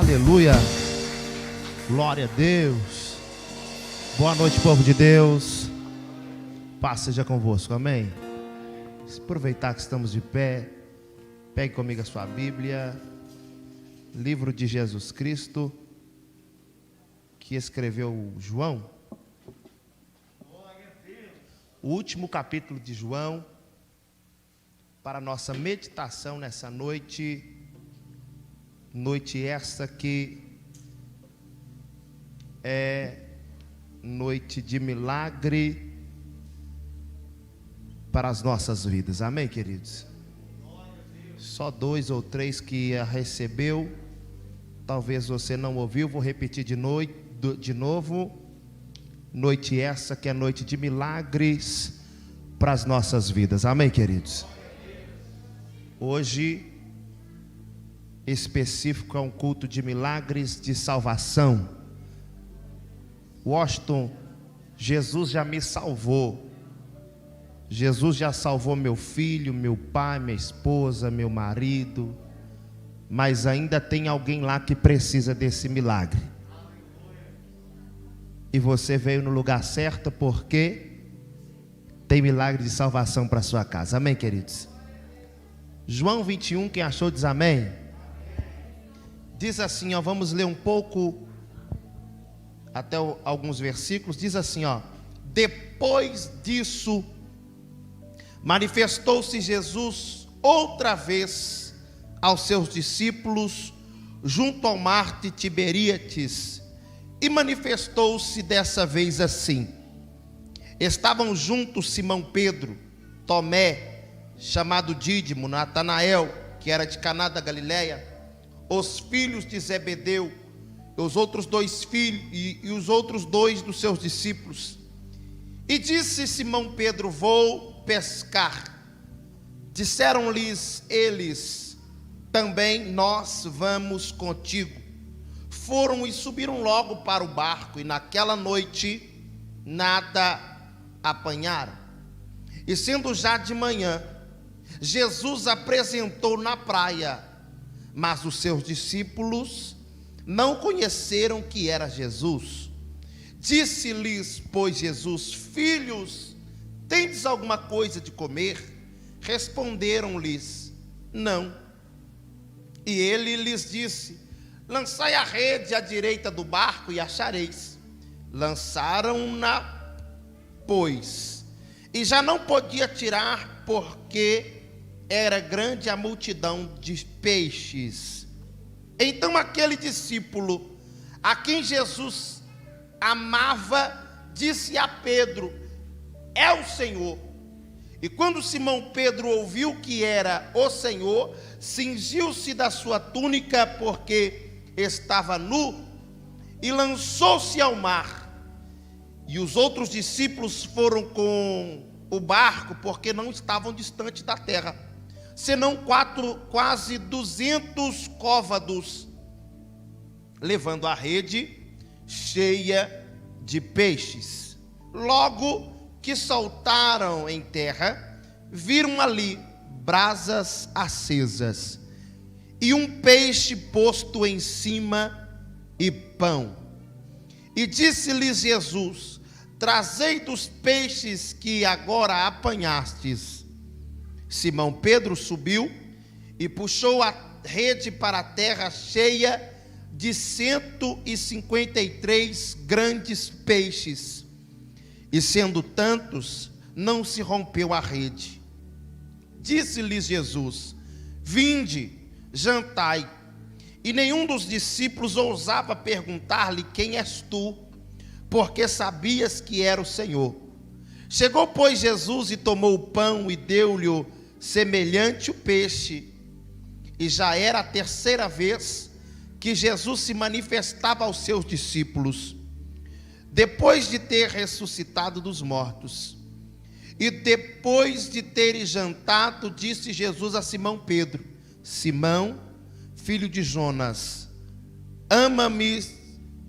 Aleluia, glória a Deus. Boa noite, povo de Deus. Paz seja convosco, amém. Aproveitar que estamos de pé, pegue comigo a sua Bíblia, livro de Jesus Cristo, que escreveu João, o último capítulo de João, para a nossa meditação nessa noite essa que é noite de milagre para as nossas vidas, amém, queridos? Só 2 ou 3 que a recebeu, talvez você não ouviu, vou repetir de novo, noite essa que é noite de milagres para as nossas vidas, amém, queridos? Hoje específico é um culto de milagres de salvação. Washington, Jesus já me salvou. Jesus já salvou meu filho, meu pai, minha esposa, meu marido. Mas ainda tem alguém lá que precisa desse milagre. E você veio no lugar certo porque tem milagre de salvação para a sua casa. Amém, queridos? João 21, quem achou diz amém. Diz assim, ó, vamos ler um pouco, até alguns versículos. Diz assim, ó: depois disso, manifestou-se Jesus outra vez aos seus discípulos, junto ao mar de Tiberíades, e manifestou-se dessa vez assim: estavam juntos Simão Pedro, Tomé, chamado Dídimo, Natanael, que era de Caná da Galileia, os filhos de Zebedeu, os outros 2 filhos e os outros 2 dos seus discípulos. E disse Simão Pedro: vou pescar. Disseram-lhes eles: também nós vamos contigo. Foram e subiram logo para o barco, e naquela noite nada apanharam. E sendo já de manhã, Jesus apresentou na praia, mas os seus discípulos não conheceram que era Jesus. Disse-lhes, pois, Jesus: filhos, tendes alguma coisa de comer? Responderam-lhes: não. E ele lhes disse: lançai a rede à direita do barco e achareis. Lançaram-na, pois, e já não podia tirar, porque era grande a multidão de peixes. Então aquele discípulo a quem Jesus amava disse a Pedro: é o Senhor. E quando Simão Pedro ouviu que era o Senhor, cingiu-se da sua túnica, porque estava nu, e lançou-se ao mar. E os outros discípulos foram com o barco, porque não estavam distante da terra, senão quase 200 côvados, levando a rede cheia de peixes. Logo que saltaram em terra, viram ali brasas acesas e um peixe posto em cima e pão. E disse-lhes Jesus: trazei dos peixes que agora apanhastes. Simão Pedro subiu e puxou a rede para a terra, cheia de 153 grandes peixes. E sendo tantos, não se rompeu a rede. Disse-lhes Jesus: vinde, jantai. E nenhum dos discípulos ousava perguntar-lhe: quem és tu? Porque sabias que era o Senhor. Chegou, pois, Jesus e tomou o pão e deu-lhe semelhante o peixe. E já era a 3ª vez que Jesus se manifestava aos seus discípulos, depois de ter ressuscitado dos mortos. E depois de terem jantado, disse Jesus a Simão Pedro: Simão, filho de Jonas, ama-me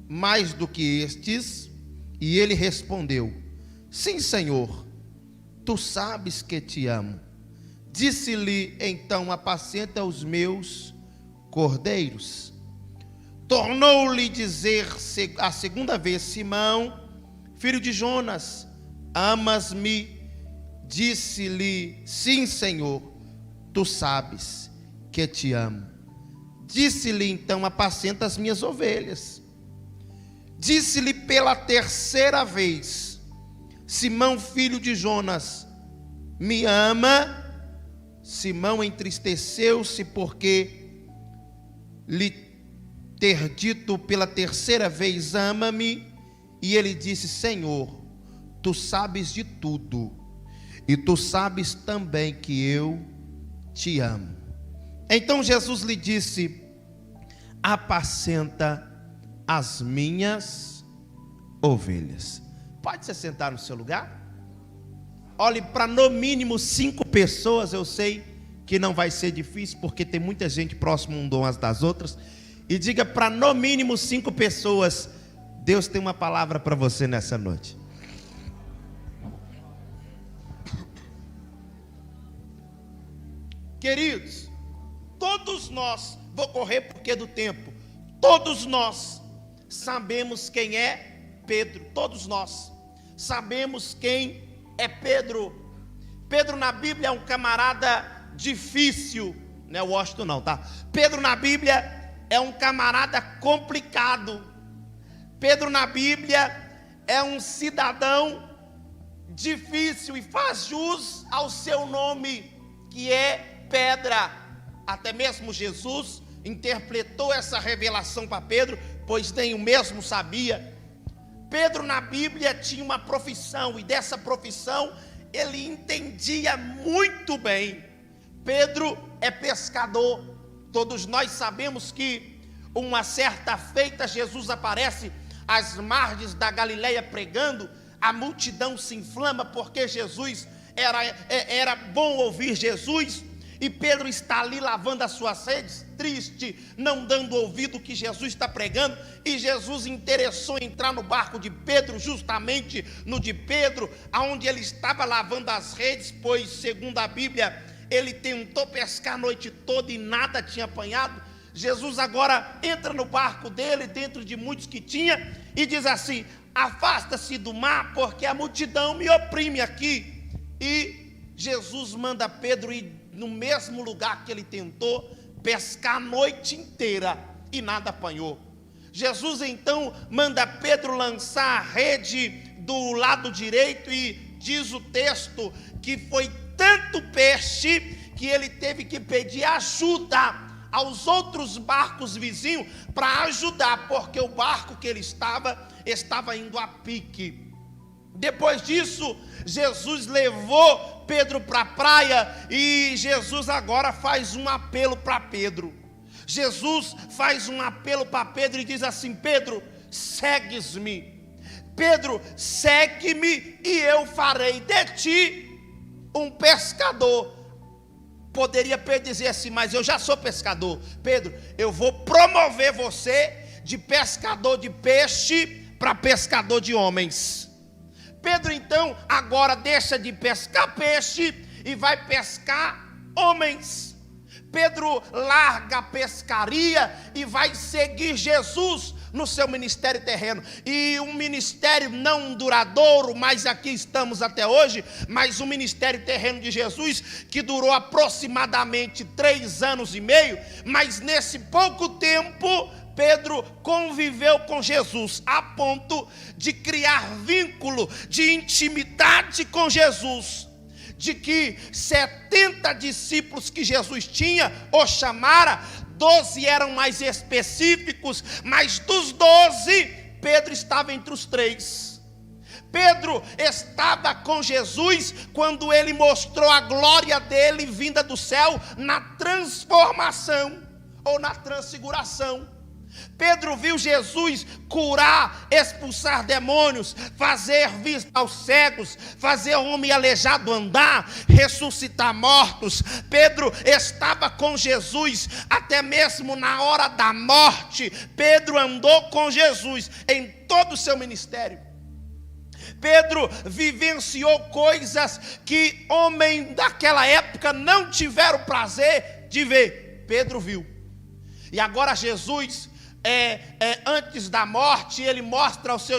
mais do que estes? E ele respondeu: sim, Senhor, tu sabes que te amo. Disse-lhe então: apacenta os meus cordeiros. Tornou-lhe dizer a segunda vez: Simão, filho de Jonas, amas-me? Disse-lhe: sim, Senhor, tu sabes que te amo. Disse-lhe então: apacenta as minhas ovelhas. Disse-lhe pela terceira vez: Simão, filho de Jonas, me ama? Simão entristeceu-se porque lhe ter dito pela terceira vez: ama-me. E ele disse: Senhor, tu sabes de tudo, e tu sabes também que eu te amo. Então Jesus lhe disse: apacenta as minhas ovelhas. Pode se sentar no seu lugar? Olhe para no mínimo 5 pessoas. Eu sei que não vai ser difícil, porque tem muita gente próxima umas das outras. E diga para no mínimo 5 pessoas: Deus tem uma palavra para você nessa noite. Queridos, todos nós, vou correr porque é do tempo, todos nós sabemos quem é Pedro. Todos nós sabemos quem é Pedro. Pedro na Bíblia é um camarada difícil, não é Washington não, tá? Pedro na Bíblia é um camarada complicado. Pedro na Bíblia é um cidadão difícil e faz jus ao seu nome, que é pedra. Até mesmo Jesus interpretou essa revelação para Pedro, pois nem o mesmo sabia. Pedro na Bíblia tinha uma profissão, e dessa profissão ele entendia muito bem. Pedro é pescador. Todos nós sabemos que uma certa feita Jesus aparece às margens da Galileia pregando. A multidão se inflama porque Jesus era bom ouvir Jesus. E Pedro está ali lavando as suas redes, triste, não dando ouvido ao que Jesus está pregando. E Jesus interessou em entrar no barco de Pedro, justamente no de Pedro, aonde ele estava lavando as redes, pois, segundo a Bíblia, ele tentou pescar a noite toda e nada tinha apanhado. Jesus agora entra no barco dele, dentro de muitos que tinha, e diz assim: afasta-se do mar, porque a multidão me oprime aqui. E Jesus manda Pedro ir no mesmo lugar que ele tentou pescar a noite inteira e nada apanhou. Jesus então manda Pedro lançar a rede do lado direito, e diz o texto que foi tanto peixe que ele teve que pedir ajuda aos outros barcos vizinhos para ajudar, porque o barco que ele estava indo a pique. Depois disso, Jesus levou Pedro para a praia, e Jesus agora faz um apelo para Pedro. Jesus faz um apelo para Pedro e diz assim: Pedro, segues-me. Pedro, segue-me e eu farei de ti um pescador. Poderia Pedro dizer assim: mas eu já sou pescador. Pedro, eu vou promover você de pescador de peixe para pescador de homens. Pedro então agora deixa de pescar peixe e vai pescar homens. Pedro larga a pescaria e vai seguir Jesus no seu ministério terreno. E um ministério não duradouro, mas aqui estamos até hoje. Mas um ministério terreno de Jesus que durou aproximadamente 3 anos e meio. Mas nesse pouco tempo, Pedro conviveu com Jesus a ponto de criar vínculo de intimidade com Jesus, de que 70 discípulos que Jesus tinha, o chamara, 12 eram mais específicos, mas dos 12, Pedro estava entre os 3. Pedro estava com Jesus quando ele mostrou a glória dele vinda do céu na transformação ou na transfiguração. Pedro viu Jesus curar, expulsar demônios, fazer vista aos cegos, fazer homem aleijado andar, ressuscitar mortos. Pedro estava com Jesus até mesmo na hora da morte. Pedro andou com Jesus em todo o seu ministério. Pedro vivenciou coisas que homens daquela época não tiveram prazer de ver. Pedro viu. E agora Jesus antes da morte, ele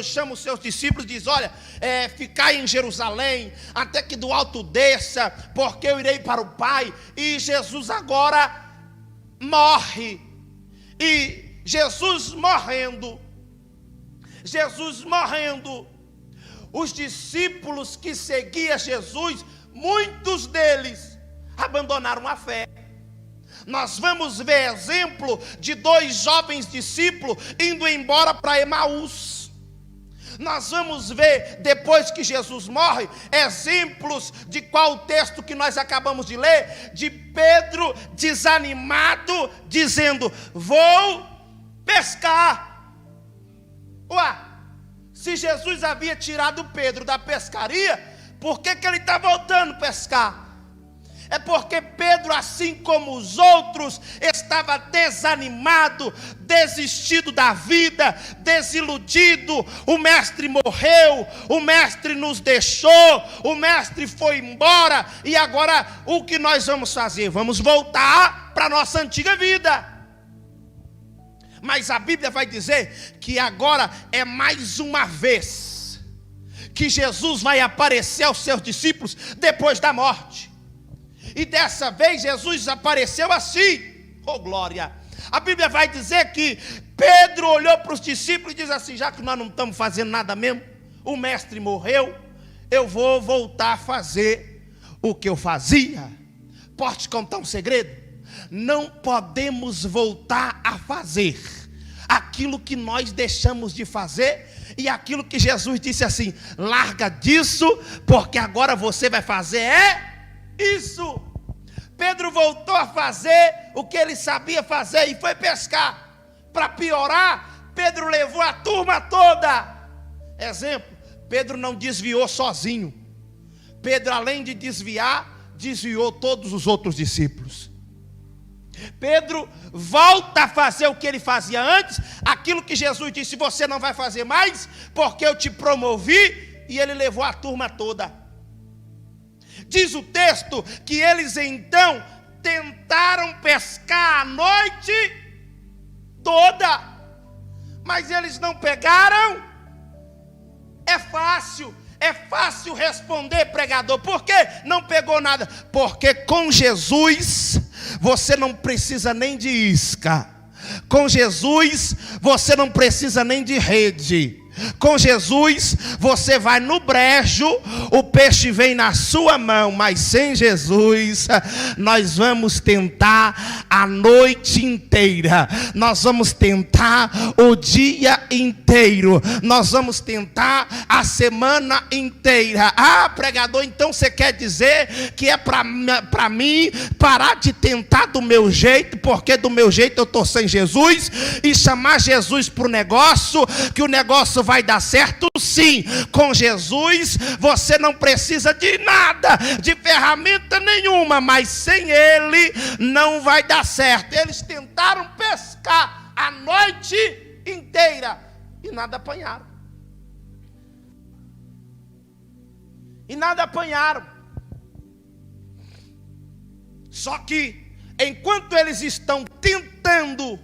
chama os seus discípulos e diz: olha, ficai em Jerusalém, até que do alto desça, porque eu irei para o Pai. E Jesus agora morre. E Jesus morrendo, os discípulos que seguiam Jesus, muitos deles abandonaram a fé. Nós vamos ver exemplo de 2 jovens discípulos indo embora para Emaús. Nós vamos ver, depois que Jesus morre, exemplos de qual texto que nós acabamos de ler, de Pedro desanimado, dizendo: vou pescar. Ué, se Jesus havia tirado Pedro da pescaria, por que ele está voltando a pescar? É porque Pedro, assim como os outros, estava desanimado, desistido da vida, desiludido. O mestre morreu, o mestre nos deixou, o mestre foi embora, e agora o que nós vamos fazer? Vamos voltar para a nossa antiga vida. Mas a Bíblia vai dizer que agora é mais uma vez que Jesus vai aparecer aos seus discípulos depois da morte. E dessa vez Jesus apareceu assim, oh glória. A Bíblia vai dizer que Pedro olhou para os discípulos e diz assim: já que nós não estamos fazendo nada mesmo, o mestre morreu, eu vou voltar a fazer o que eu fazia. Posso te contar um segredo? Não podemos voltar a fazer aquilo que nós deixamos de fazer, e aquilo que Jesus disse assim: larga disso, porque agora você vai fazer isso. Pedro voltou a fazer o que ele sabia fazer e foi pescar. Para piorar, Pedro levou a turma toda. Exemplo, Pedro não desviou sozinho. Pedro, além de desviar, desviou todos os outros discípulos. Pedro volta a fazer o que ele fazia antes, aquilo que Jesus disse: você não vai fazer mais, porque eu te promovi, e ele levou a turma toda. Diz o texto que eles então tentaram pescar a noite toda, mas eles não pegaram. É fácil responder, pregador. Por que não pegou nada? Porque com Jesus você não precisa nem de isca. Com Jesus você não precisa nem de rede. Com Jesus você vai no brejo, o peixe vem na sua mão. Mas sem Jesus nós vamos tentar a noite inteira, nós vamos tentar o dia inteiro, nós vamos tentar a semana inteira. Ah, pregador, então você quer dizer que é para mim parar de tentar do meu jeito, porque do meu jeito eu estou sem Jesus, e chamar Jesus para o negócio, que o negócio vai dar certo? Sim, com Jesus você não precisa de nada, de ferramenta nenhuma, mas sem Ele não vai dar certo. Eles tentaram pescar a noite inteira e nada apanharam. Só que enquanto eles estão tentando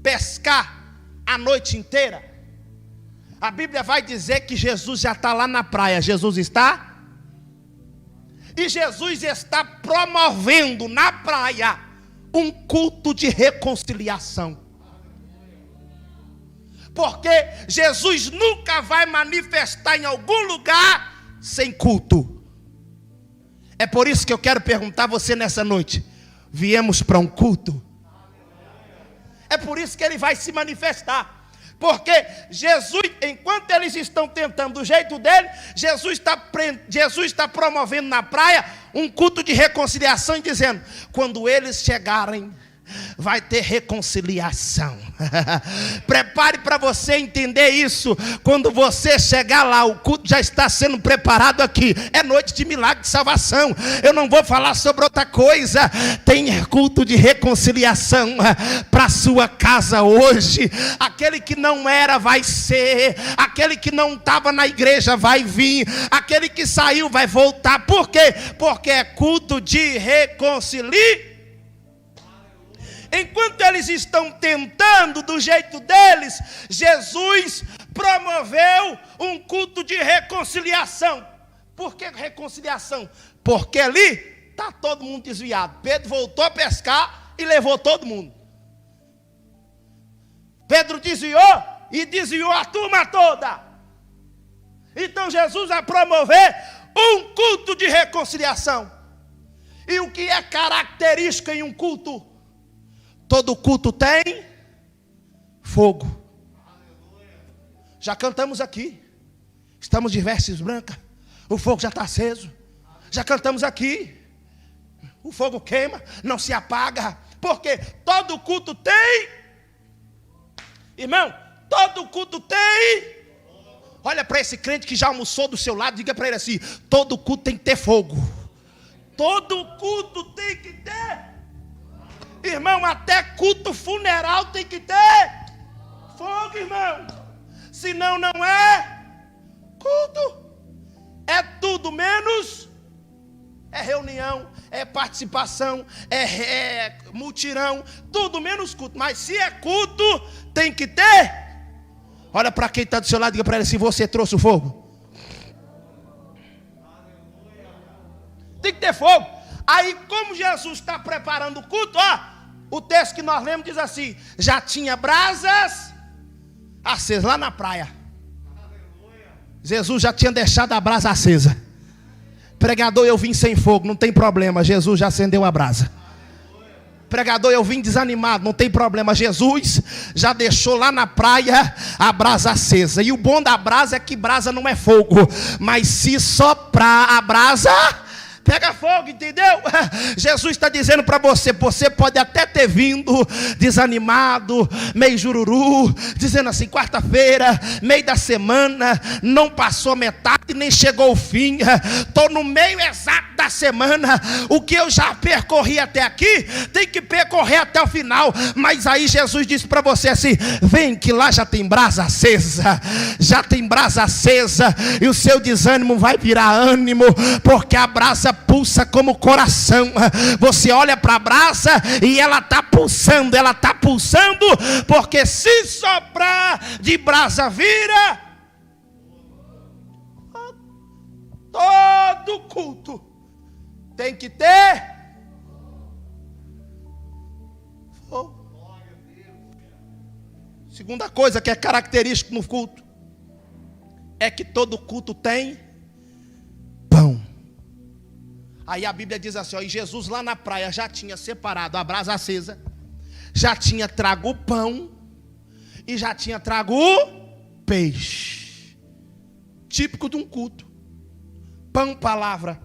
pescar a noite inteira, a Bíblia vai dizer que Jesus já está lá na praia. Jesus está? E Jesus está promovendo na praia um culto de reconciliação. Porque Jesus nunca vai manifestar em algum lugar sem culto. É por isso que eu quero perguntar a você nessa noite: viemos para um culto? É por isso que Ele vai se manifestar. Porque Jesus, enquanto eles estão tentando do jeito dele, Jesus está promovendo na praia um culto de reconciliação e dizendo: quando eles chegarem, vai ter reconciliação. Prepare para você entender isso. Quando você chegar lá, o culto já está sendo preparado aqui. É noite de milagre de salvação. Eu não vou falar sobre outra coisa. Tem culto de reconciliação para sua casa hoje. Aquele que não era vai ser. Aquele que não estava na igreja vai vir. Aquele que saiu vai voltar. Por quê? Porque é culto de reconciliação. enquanto eles estão tentando do jeito deles, Jesus promoveu um culto de reconciliação. Por que reconciliação? Porque ali está todo mundo desviado. Pedro voltou a pescar e levou todo mundo. Pedro desviou e desviou a turma toda. Então Jesus vai promover um culto de reconciliação. E o que é característica em um culto? Todo culto tem fogo. Já cantamos aqui. Estamos de vestes brancas. O fogo já está aceso. Já cantamos aqui. O fogo queima, não se apaga. Porque todo culto tem. Irmão, todo culto tem. Olha para esse crente que já almoçou do seu lado. Diga para ele assim: todo culto tem que ter fogo. Todo culto tem que ter. Irmão, até culto funeral tem que ter fogo, irmão. Senão não é culto. É tudo menos. É reunião, é participação, é mutirão, tudo menos culto. Mas se é culto, tem que ter. Olha para quem está do seu lado e diga para ele assim: você trouxe o fogo. Tem que ter fogo. Aí, como Jesus está preparando o culto, ó, o texto que nós lemos diz assim: já tinha brasas acesas lá na praia. Jesus já tinha deixado a brasa acesa. Pregador, eu vim sem fogo, não tem problema, Jesus já acendeu a brasa. Pregador, eu vim desanimado, não tem problema, Jesus já deixou lá na praia a brasa acesa. E o bom da brasa é que brasa não é fogo, mas se soprar a brasa, pega fogo, entendeu? Jesus está dizendo para você: você pode até ter vindo desanimado, meio jururu, dizendo assim: quarta-feira, meio da semana, não passou metade, nem chegou o fim, estou no meio exato da semana, o que eu já percorri até aqui, tem que percorrer até o final. Mas aí Jesus disse para você assim: vem que lá já tem brasa acesa, já tem brasa acesa, e o seu desânimo vai virar ânimo, porque a brasa pulsa como coração. Você olha para a brasa e ela está pulsando, porque se soprar de brasa vira. Todo culto tem que ter fogo. Segunda coisa que é característica no culto é que todo culto tem pão. Aí a Bíblia diz assim, ó, e Jesus lá na praia já tinha separado a brasa acesa, já tinha trago o pão e já tinha trago o peixe. Típico de um culto. Pão, palavra.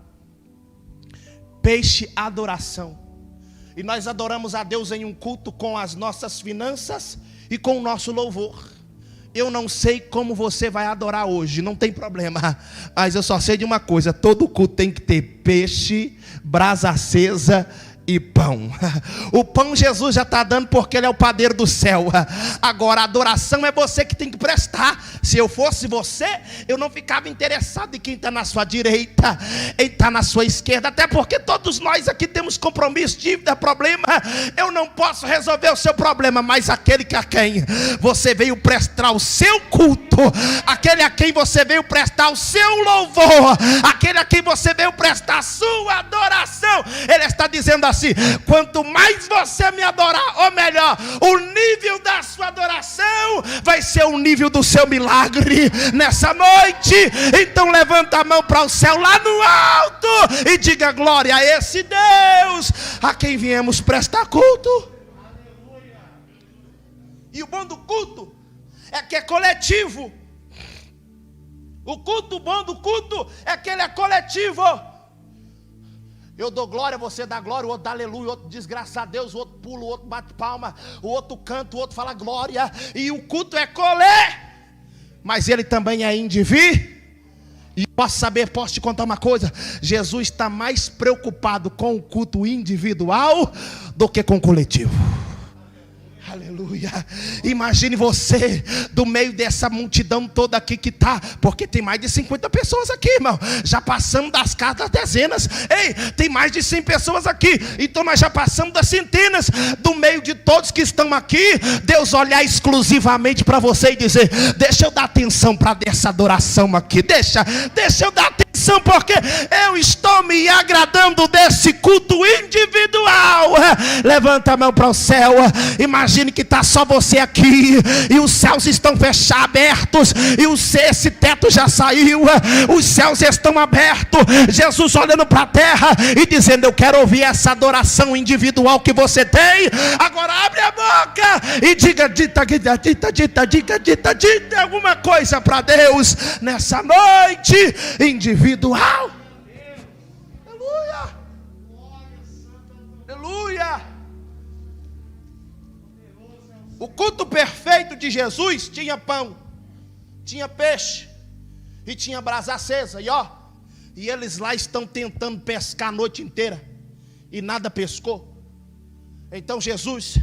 Peixe, adoração. E nós adoramos a Deus em um culto com as nossas finanças e com o nosso louvor. Eu não sei como você vai adorar hoje, não tem problema, mas eu só sei de uma coisa: todo culto tem que ter peixe, brasa acesa e pão. O pão Jesus já está dando, porque Ele é o padeiro do céu. Agora a adoração é você que tem que prestar. Se eu fosse você, eu não ficava interessado em quem está na sua direita, em estar na sua esquerda, até porque todos nós aqui temos compromisso, dívida, problema. Eu não posso resolver o seu problema, mas aquele que a quem você veio prestar o seu culto, aquele a quem você veio prestar o seu louvor, aquele a quem você veio prestar a sua adoração, Ele está dizendo assim: quanto mais você me adorar, ou melhor, o nível da sua adoração vai ser o nível do seu milagre nessa noite. Então levanta a mão para o céu lá no alto e diga: glória a esse Deus a quem viemos prestar culto. E o bom do culto é que é coletivo. O culto bom do culto é que ele é coletivo. Eu dou glória, você dá glória, o outro dá aleluia, o outro diz graças a Deus, o outro pula, o outro bate palma, o outro canta, o outro fala glória. E o culto é colé, mas ele também é indivíduo. E posso te contar uma coisa: Jesus está mais preocupado com o culto individual do que com o coletivo. Aleluia. Imagine você do meio dessa multidão toda aqui que está, porque tem mais de 50 pessoas aqui, irmão. Já passamos das casas das dezenas. Ei, tem mais de 100 pessoas aqui. Então nós já passamos das centenas. Do meio de todos que estão aqui, Deus olhar exclusivamente para você e dizer: deixa eu dar atenção para essa adoração aqui. Deixa eu dar atenção, porque eu estou me agradando desse culto individual. Levanta a mão para o céu. Imagine que está só você aqui e os céus estão fechados, abertos, e esse teto já saiu, os céus estão abertos, Jesus olhando para a terra e dizendo: eu quero ouvir essa adoração individual que você tem. Agora abre a boca e diga alguma coisa para Deus nessa noite individual. Aleluia, aleluia. O culto perfeito de Jesus tinha pão, tinha peixe e tinha brasa acesa. E eles lá estão tentando pescar a noite inteira e nada pescou. Então Jesus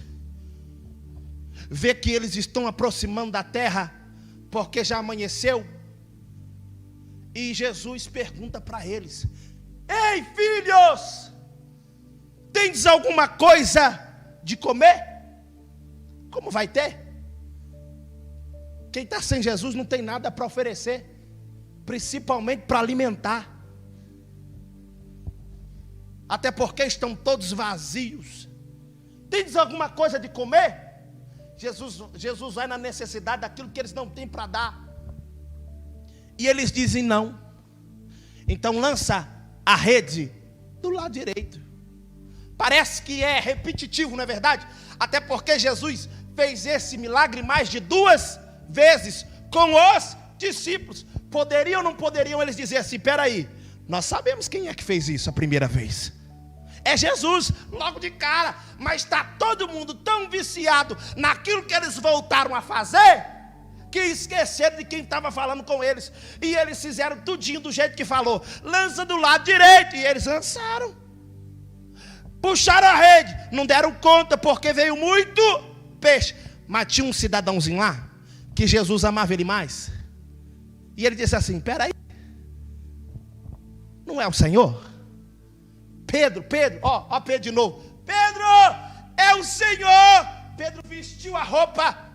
vê que eles estão aproximando da terra, porque já amanheceu. E Jesus pergunta para eles: ei, filhos, tendes alguma coisa de comer? Como vai ter? Quem está sem Jesus não tem nada para oferecer, principalmente para alimentar. Até porque estão todos vazios. Tendes alguma coisa de comer? Jesus vai na necessidade daquilo que eles não têm para dar. E eles dizem não. Então lança a rede do lado direito. Parece que é repetitivo, não é verdade? Até porque Jesus fez esse milagre mais de 2 vezes com os discípulos. Poderiam ou não poderiam eles dizer assim: espera aí, nós sabemos quem é que fez isso a primeira vez. É Jesus, logo de cara. Mas está todo mundo tão viciado naquilo que eles voltaram a fazer, que esqueceram de quem estava falando com eles. E eles fizeram tudinho do jeito que falou: lança do lado direito. E eles lançaram, puxaram a rede, não deram conta porque veio muito peixe. Mas tinha um cidadãozinho lá que Jesus amava ele mais. E ele disse assim: espera aí, não é o Senhor? Pedro, ó Pedro de novo. Pedro, é o Senhor. Pedro vestiu a roupa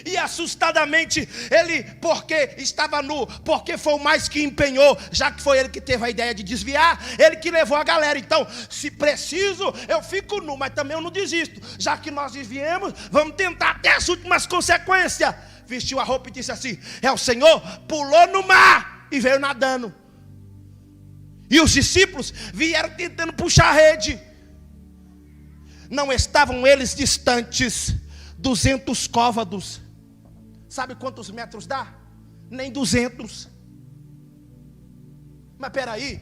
e assustadamente ele, porque estava nu, porque foi o mais que empenhou, já que foi ele que teve a ideia de desviar, ele que levou a galera. Então, se preciso, eu fico nu, mas também eu não desisto. Já que nós desviemos, vamos tentar até as últimas consequências. Vestiu a roupa e disse assim: é o Senhor. Pulou no mar e veio nadando. E os discípulos vieram tentando puxar a rede. Não estavam eles distantes 200 côvados. Sabe quantos metros dá? Nem 200. Mas peraí,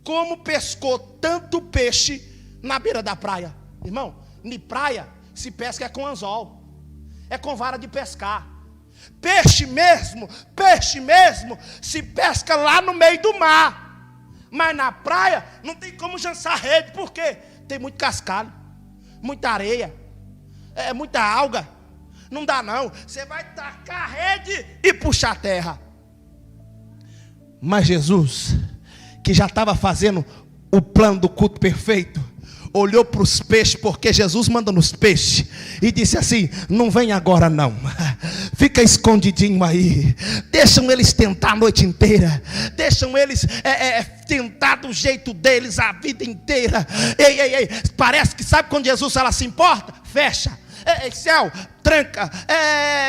como pescou tanto peixe na beira da praia? Irmão, em praia se pesca é com anzol, é com vara de pescar. Peixe mesmo se pesca lá no meio do mar. Mas na praia não tem como lançar rede. Por quê? Tem muito cascalho, muita areia, muita alga. Não dá não. Você vai tacar a rede e puxar a terra. Mas Jesus, que já estava fazendo o plano do culto perfeito, olhou para os peixes, porque Jesus manda nos peixes, e disse assim: não vem agora não, fica escondidinho aí, deixam eles tentar a noite inteira, deixam eles tentar do jeito deles a vida inteira. Ei, parece que sabe quando Jesus fala: se importa, fecha. Céu, tranca,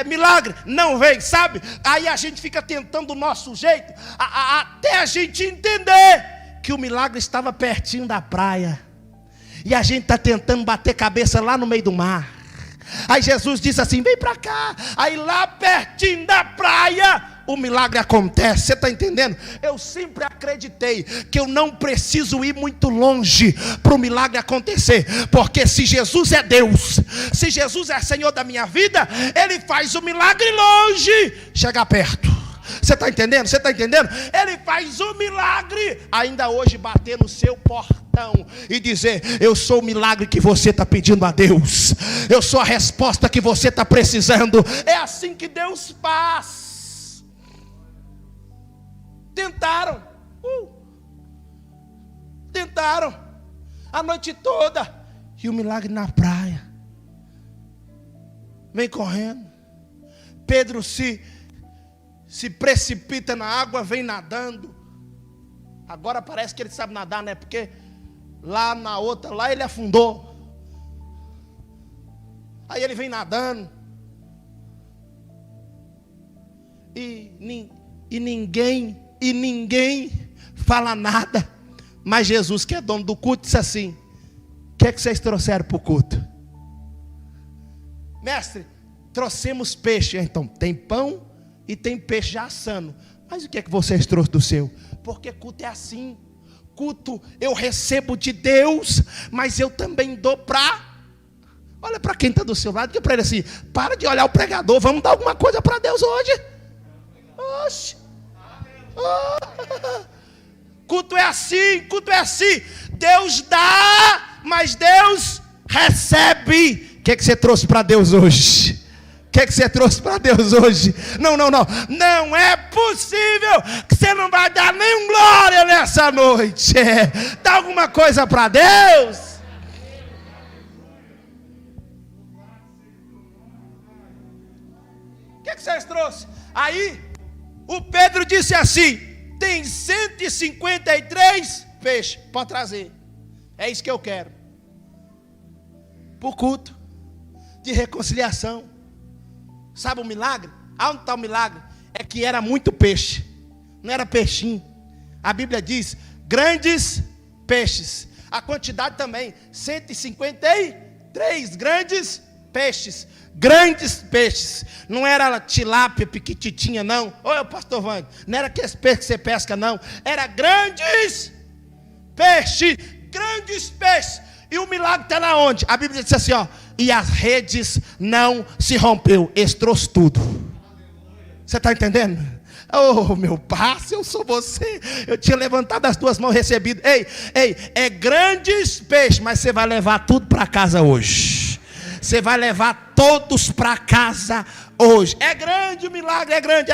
milagre, não vem, sabe? Aí a gente fica tentando o nosso jeito, até a gente entender que o milagre estava pertinho da praia. E a gente está tentando bater cabeça lá no meio do mar. Aí Jesus disse assim: vem para cá. Aí lá pertinho da praia o milagre acontece. Você está entendendo? Eu sempre acreditei que eu não preciso ir muito longe para o milagre acontecer. Porque se Jesus é Deus, se Jesus é Senhor da minha vida, Ele faz o milagre longe chegar perto. Você está entendendo? Você está entendendo? Ele faz um milagre, ainda hoje bater no seu portão e dizer: eu sou o milagre que você está pedindo a Deus, eu sou a resposta que você está precisando. É assim que Deus faz. Tentaram a noite toda, e o milagre na praia. Vem correndo. Pedro se precipita na água, vem nadando. Agora parece que ele sabe nadar, né? Porque lá na outra, lá ele afundou. Aí ele vem nadando. E ninguém fala nada. Mas Jesus, que é dono do culto, disse assim: o que é que vocês trouxeram para o culto? Mestre, trouxemos peixe. Então, tem pão e tem peixe já assando. Mas o que é que vocês trouxeram do seu? Porque culto é assim. Culto eu recebo de Deus, mas eu também dou para... Olha para quem está do seu lado, diga para ele assim: para de olhar o pregador, vamos dar alguma coisa para Deus hoje. Oxe. Oh. Culto é assim, culto é assim. Deus dá, mas Deus recebe. O que é que você trouxe para Deus hoje? O que é que você trouxe para Deus hoje? Não. Não é possível que você não vai dar nenhum glória nessa noite. Dá alguma coisa para Deus? O que é que vocês trouxeram? Aí, o Pedro disse assim: tem 153 peixes, pode trazer. É isso que eu quero. Por culto de reconciliação. Sabe o milagre? Aonde está o milagre? É que era muito peixe, não era peixinho. A Bíblia diz grandes peixes. A quantidade também, 153 grandes peixes. Grandes peixes. Não era tilápia piquititinha, não. Oi, pastor Vande, não era aqueles peixes que você pesca, não. Era grandes peixes. Grandes peixes. E o milagre está na onde? A Bíblia diz assim, ó: e as redes não se rompeu. Eles trouxe tudo. Você está entendendo? Oh, meu pai, se eu sou você, eu tinha levantado as duas mãos e recebido. Ei, é grandes peixes, mas você vai levar tudo para casa hoje. Você vai levar todos para casa hoje. É grande o milagre, é grande.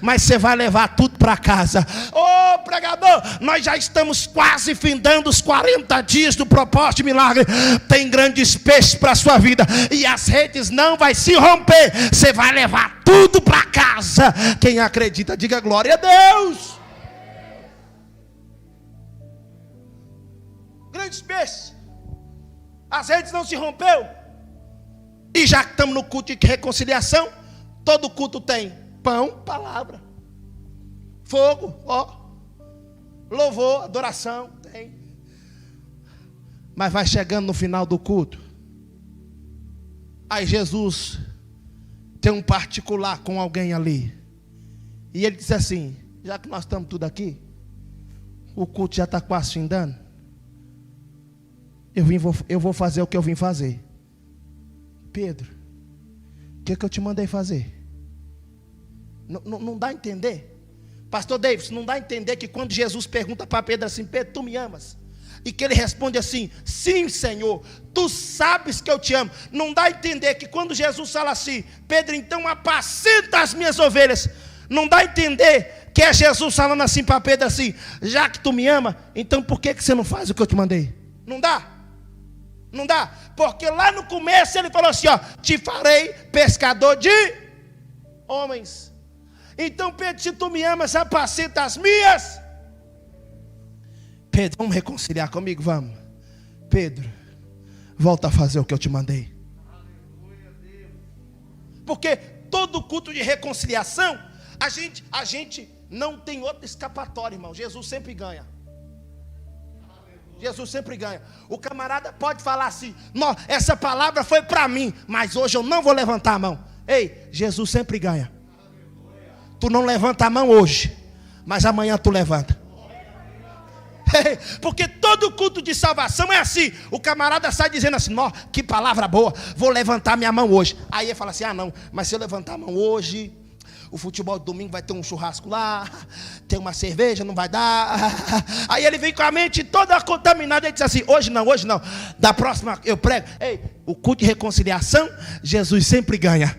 Mas você vai levar tudo para casa. Ô pregador, nós já estamos quase findando os 40 dias do propósito de milagre. Tem grandes peixes para a sua vida. E as redes não vai se romper. Você vai levar tudo para casa. Quem acredita, diga glória a Deus. Grandes peixes. As redes não se rompeu. E já que estamos no culto de reconciliação, todo culto tem pão, palavra, fogo, ó, louvor, adoração, tem. Mas vai chegando no final do culto, aí Jesus tem um particular com alguém ali, e ele diz assim: já que nós estamos tudo aqui, o culto já está quase findando, eu vou fazer o que eu vim fazer. Pedro, o que eu te mandei fazer? Não dá a entender? Pastor Davis, não dá a entender que quando Jesus pergunta para Pedro assim: Pedro, tu me amas? E que ele responde assim: sim, Senhor, tu sabes que eu te amo. Não dá a entender que quando Jesus fala assim: Pedro, então apacenta as minhas ovelhas. Não dá a entender que é Jesus falando assim para Pedro assim: já que tu me ama, então por que você não faz o que eu te mandei? Não dá. Não dá, porque lá no começo ele falou assim, ó: te farei pescador de homens. Então Pedro, se tu me amas, apacenta as minhas. Pedro, vamos reconciliar comigo, vamos. Pedro, volta a fazer o que eu te mandei. Porque todo culto de reconciliação, a gente não tem outra escapatória, irmão. Jesus sempre ganha. Jesus sempre ganha. O camarada pode falar assim: não, essa palavra foi para mim, mas hoje eu não vou levantar a mão. Ei, Jesus sempre ganha. Tu não levanta a mão hoje, mas amanhã tu levanta. Ei, porque todo culto de salvação é assim. O camarada sai dizendo assim: não, que palavra boa, vou levantar minha mão hoje. Aí ele fala assim: ah não, mas se eu levantar a mão hoje, o futebol de domingo vai ter um churrasco lá, tem uma cerveja, não vai dar. Aí ele vem com a mente toda contaminada e diz assim: hoje não, da próxima eu prego. Ei, o culto de reconciliação, Jesus sempre ganha.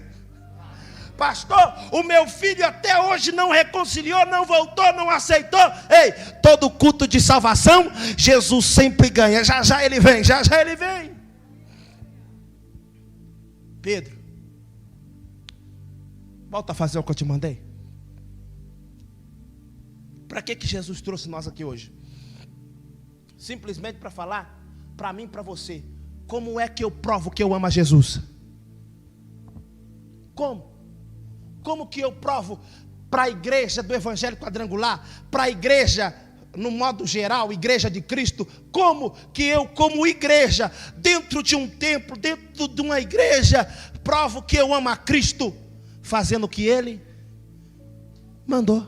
Pastor, o meu filho até hoje não reconciliou, não voltou, não aceitou. Ei, todo culto de salvação, Jesus sempre ganha. Já já ele vem, já já ele vem. Pedro, volta a fazer o que eu te mandei. Para que Jesus trouxe nós aqui hoje? Simplesmente para falar para mim e para você, como é que eu provo que eu amo a Jesus? Como que eu provo para a igreja do Evangelho Quadrangular, para a igreja no modo geral, igreja de Cristo, como que eu, como igreja, dentro de um templo, dentro de uma igreja, provo que eu amo a Cristo, fazendo o que Ele mandou?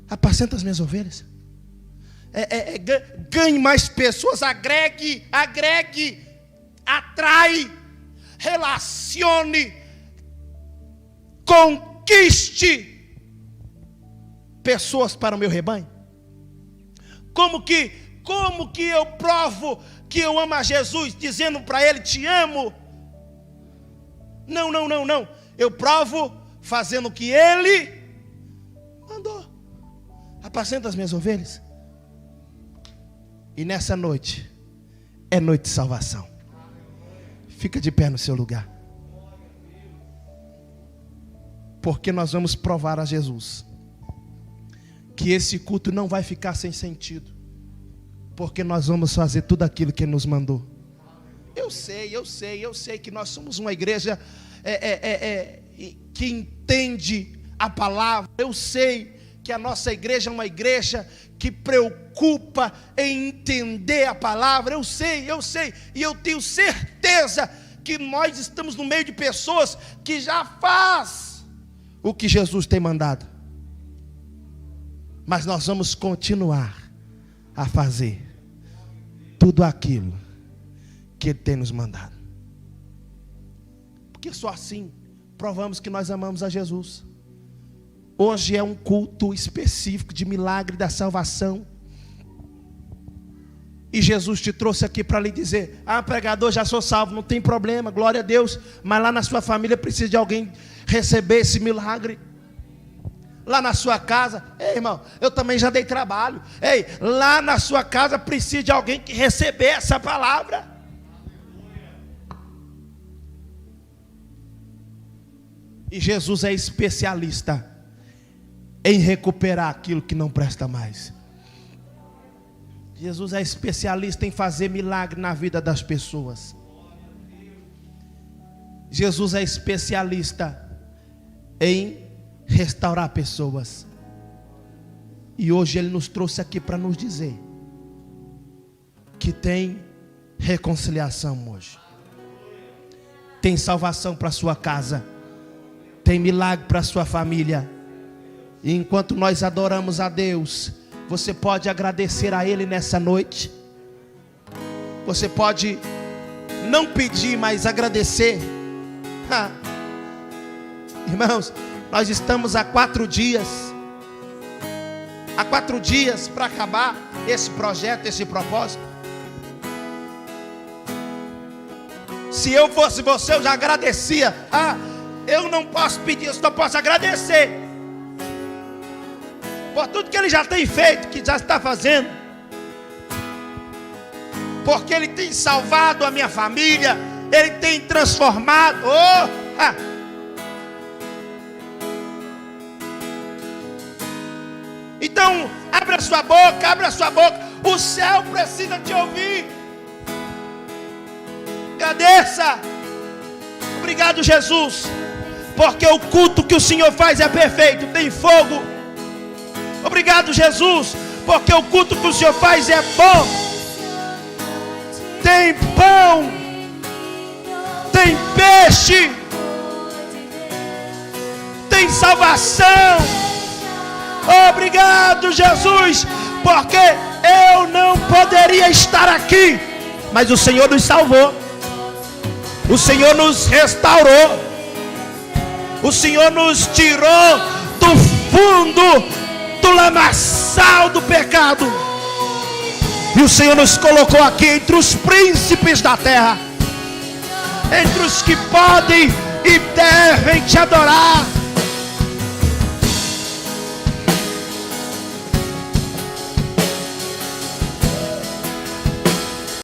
Apacenta as minhas ovelhas. Ganhe mais pessoas, agregue, atrai, relacione, conquiste pessoas para o meu rebanho. Como que eu provo que eu amo a Jesus, dizendo para Ele: te amo? Não. Eu provo fazendo o que Ele mandou. Apacenta as minhas ovelhas. E nessa noite é noite de salvação. Fica de pé no seu lugar, porque nós vamos provar a Jesus que esse culto não vai ficar sem sentido, porque nós vamos fazer tudo aquilo que Ele nos mandou. Eu sei que nós somos uma igreja que entende a palavra. Eu sei que a nossa igreja é uma igreja que preocupa em entender a palavra. Eu sei, e eu tenho certeza que nós estamos no meio de pessoas que já faz o que Jesus tem mandado. Mas nós vamos continuar a fazer tudo aquilo que Ele tem nos mandado, porque só assim provamos que nós amamos a Jesus. Hoje é um culto específico de milagre da salvação, e Jesus te trouxe aqui para lhe dizer: pregador, já sou salvo, não tem problema, glória a Deus, mas lá na sua família precisa de alguém receber esse milagre. Lá na sua casa, ei irmão, eu também já dei trabalho. Ei, lá na sua casa precisa de alguém que receber essa palavra. E Jesus é especialista em recuperar aquilo que não presta mais. Jesus é especialista em fazer milagre na vida das pessoas. Jesus é especialista em restaurar pessoas. E hoje Ele nos trouxe aqui para nos dizer que tem reconciliação hoje, tem salvação para a sua casa, tem milagre para a sua família. E enquanto nós adoramos a Deus, você pode agradecer a Ele nessa noite. Você pode não pedir, mas agradecer. Irmãos, nós estamos há 4 dias. Há 4 dias para acabar esse projeto, esse propósito. Se eu fosse você, eu já agradecia. Eu não posso pedir, eu só posso agradecer por tudo que Ele já tem feito, que já está fazendo, porque Ele tem salvado a minha família, Ele tem transformado. Então, abra sua boca, o céu precisa te ouvir. Agradeça. Obrigado, Jesus, porque o culto que o Senhor faz é perfeito, tem fogo. Obrigado, Jesus, porque o culto que o Senhor faz é bom. Tem pão, tem peixe, tem salvação. Obrigado, Jesus, porque eu não poderia estar aqui, mas o Senhor nos salvou, o Senhor nos restaurou, O Senhor nos tirou do fundo do lamaçal do pecado. E o Senhor nos colocou aqui entre os príncipes da terra, entre os que podem e devem te adorar.